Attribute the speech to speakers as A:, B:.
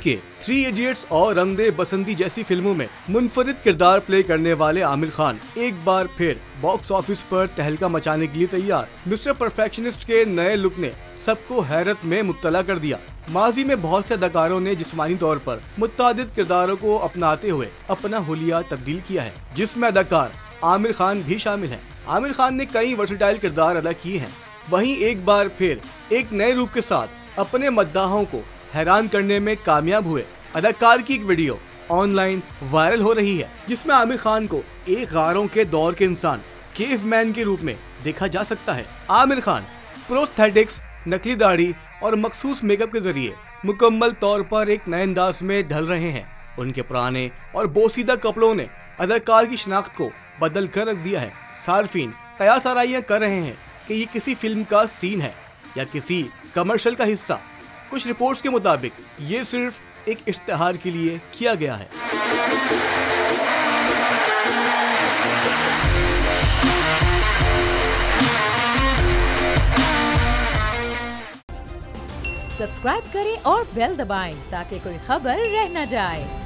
A: के three idiots और रंग दे बसंती जैसी फिल्मों में मुनफरिद किरदार प्ले करने वाले आमिर खान एक बार फिर बॉक्स ऑफिस पर तहलका मचाने के लिए तैयार। मिस्टर परफेक्शनिस्ट के नए लुक ने सबको हैरत में मुब्तला कर दिया। माजी में बहुत से अदाकारों ने जिस्मानी तौर पर मुतादिद किरदारों को अपनाते हुए अपना हुलिया तब्दील किया है, जिसमें अदाकार आमिर खान भी शामिल है। आमिर खान ने कई वर्सेटाइल किरदार अदा किए हैं, वहीं एक बार फिर एक नए रूप के साथ अपने मद्दाहों को हैरान करने में कामयाब हुए। अदाकार की एक वीडियो ऑनलाइन वायरल हो रही है, जिसमें आमिर खान को एक गारों के दौर के इंसान केवमैन के रूप में देखा जा सकता है। आमिर खान प्रोस्थेटिक्स, नकली दाढ़ी और मखसूस मेकअप के जरिए मुकम्मल तौर पर एक नए अंदाज में ढल रहे हैं। उनके पुराने और बोसीदा कपड़ों ने अदाकार की शिनाख्त को बदल कर रख दिया है। सार्फिन कयास आराइयां कर रहे हैं कि ये किसी फिल्म का सीन है या किसी कमर्शियल का हिस्सा। कुछ रिपोर्ट्स के मुताबिक ये सिर्फ एक इश्तिहार के लिए किया गया है।
B: सब्सक्राइब करें और बेल दबाएं ताकि कोई खबर रह न जाए।